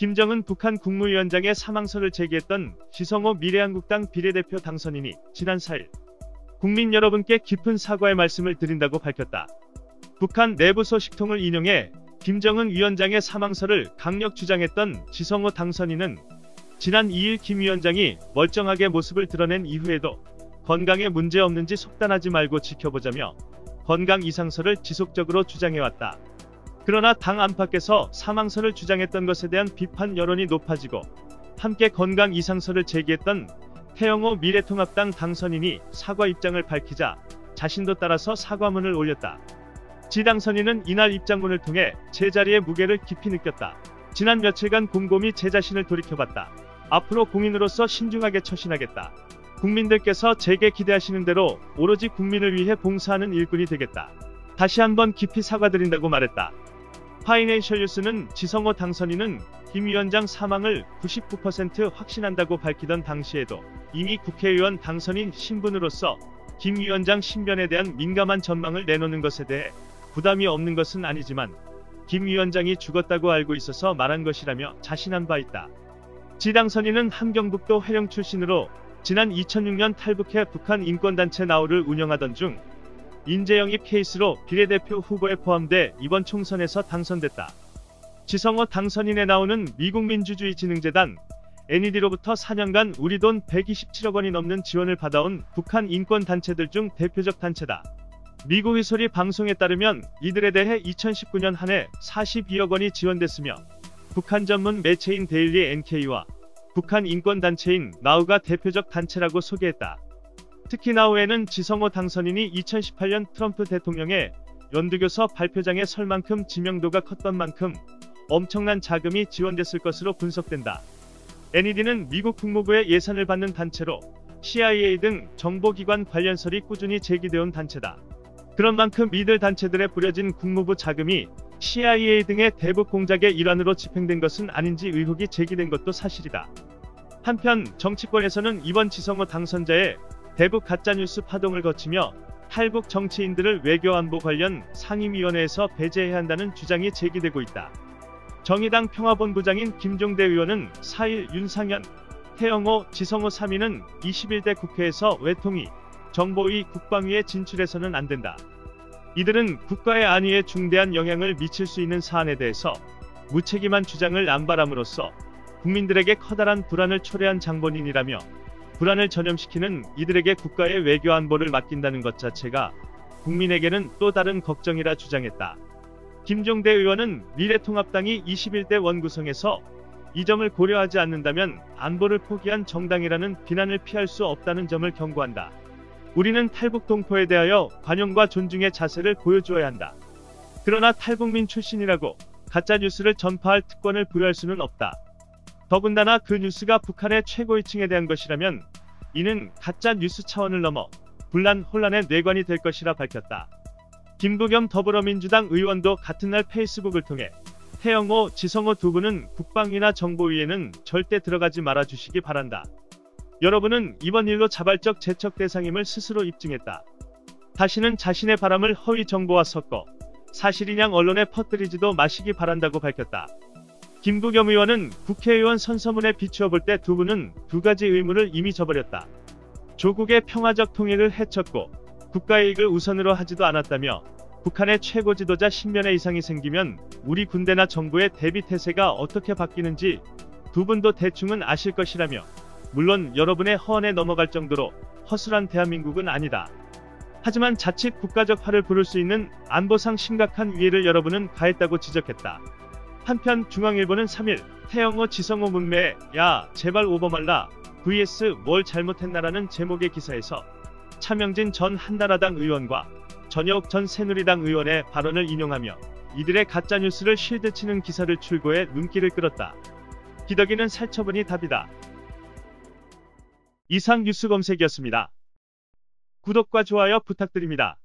김정은 북한 국무위원장의 사망설을 제기했던 지성호 미래한국당 비례대표 당선인이 지난 4일 국민 여러분께 깊은 사과의 말씀을 드린다고 밝혔다. 북한 내부 소식통을 인용해 김정은 위원장의 사망설을 강력 주장했던 지성호 당선인은 지난 2일 김 위원장이 멀쩡하게 모습을 드러낸 이후에도 건강에 문제 없는지 속단하지 말고 지켜보자며 건강 이상설을 지속적으로 주장해왔다. 그러나 당 안팎에서 사망설을 주장했던 것에 대한 비판 여론이 높아지고 함께 건강 이상설을 제기했던 태영호 미래통합당 당선인이 사과 입장을 밝히자 자신도 따라서 사과문을 올렸다. 지 당선인은 이날 입장문을 통해 제자리의 무게를 깊이 느꼈다. 지난 며칠간 곰곰이 제 자신을 돌이켜봤다. 앞으로 공인으로서 신중하게 처신하겠다. 국민들께서 제게 기대하시는 대로 오로지 국민을 위해 봉사하는 일꾼이 되겠다. 다시 한번 깊이 사과드린다고 말했다. 파이낸셜 뉴스는 지성호 당선인은 김 위원장 사망을 99% 확신한다고 밝히던 당시에도 이미 국회의원 당선인 신분으로서 김 위원장 신변에 대한 민감한 전망을 내놓는 것에 대해 부담이 없는 것은 아니지만 김 위원장이 죽었다고 알고 있어서 말한 것이라며 자신한 바 있다. 지 당선인은 함경북도 회령 출신으로 지난 2006년 탈북해 북한 인권단체 나우를 운영하던 중 인재영입 케이스로 비례대표 후보에 포함돼 이번 총선에서 당선됐다. 지성호 당선인에 나오는 미국민주주의진흥재단 NED로부터 4년간 우리 돈 127억 원이 넘는 지원을 받아온 북한 인권단체들 중 대표적 단체다. 미국 의소리 방송에 따르면 이들에 대해 2019년 한 해 42억 원이 지원됐으며 북한 전문 매체인 데일리 NK와 북한 인권단체인 나우가 대표적 단체라고 소개했다. 특히 나우에는 지성호 당선인이 2018년 트럼프 대통령의 연두교서 발표장에 설 만큼 지명도가 컸던 만큼 엄청난 자금이 지원됐을 것으로 분석된다. NED는 미국 국무부의 예산을 받는 단체로 CIA 등 정보기관 관련설이 꾸준히 제기되어온 단체다. 그런 만큼 이들 단체들에 뿌려진 국무부 자금이 CIA 등의 대북 공작의 일환으로 집행된 것은 아닌지 의혹이 제기된 것도 사실이다. 한편 정치권에서는 이번 지성호 당선자의 대북 가짜뉴스 파동을 거치며 탈북 정치인들을 외교안보 관련 상임위원회에서 배제해야 한다는 주장이 제기되고 있다. 정의당 평화본부장인 김종대 의원은 4일 윤상현, 태영호, 지성호 3인은 21대 국회에서 외통위, 정보위, 국방위에 진출해서는 안 된다. 이들은 국가의 안위에 중대한 영향을 미칠 수 있는 사안에 대해서 무책임한 주장을 남발함으로써 국민들에게 커다란 불안을 초래한 장본인이라며 불안을 전염시키는 이들에게 국가의 외교안보를 맡긴다는 것 자체가 국민에게는 또 다른 걱정이라 주장했다. 김종대 의원은 미래통합당이 21대 원구성에서 이 점을 고려하지 않는다면 안보를 포기한 정당이라는 비난을 피할 수 없다는 점을 경고한다. 우리는 탈북 동포에 대하여 관용과 존중의 자세를 보여주어야 한다. 그러나 탈북민 출신이라고 가짜뉴스를 전파할 특권을 부여할 수는 없다. 더군다나 그 뉴스가 북한의 최고위층에 대한 것이라면 이는 가짜뉴스 차원을 넘어 분란 혼란의 뇌관이 될 것이라 밝혔다. 김부겸 더불어민주당 의원도 같은 날 페이스북을 통해 태영호, 지성호 두 분은 국방위나 정보위에는 절대 들어가지 말아 주시기 바란다. 여러분은 이번 일로 자발적 제척 대상임을 스스로 입증했다. 다시는 자신의 바람을 허위 정보와 섞어 사실인양 언론에 퍼뜨리지도 마시기 바란다고 밝혔다. 김부겸 의원은 국회의원 선서문에 비추어 볼 때 두 분은 두 가지 의무를 이미 저버렸다. 조국의 평화적 통일을 해쳤고 국가의 이익을 우선으로 하지도 않았다며 북한의 최고 지도자 신변에 이상이 생기면 우리 군대나 정부의 대비 태세가 어떻게 바뀌는지 두 분도 대충은 아실 것이라며 물론 여러분의 허언에 넘어갈 정도로 허술한 대한민국은 아니다. 하지만 자칫 국가적 화를 부를 수 있는 안보상 심각한 위해를 여러분은 가했다고 지적했다. 한편 중앙일보는 3일 태영호 지성호 문매에 야 제발 오버 말라 vs 뭘 잘못했나라는 제목의 기사에서 차명진 전 한나라당 의원과 전혁 전 새누리당 의원의 발언을 인용하며 이들의 가짜뉴스를 쉴드치는 기사를 출고해 눈길을 끌었다. 기덕이는 살처분이 답이다. 이상 뉴스 검색이었습니다. 구독과 좋아요 부탁드립니다.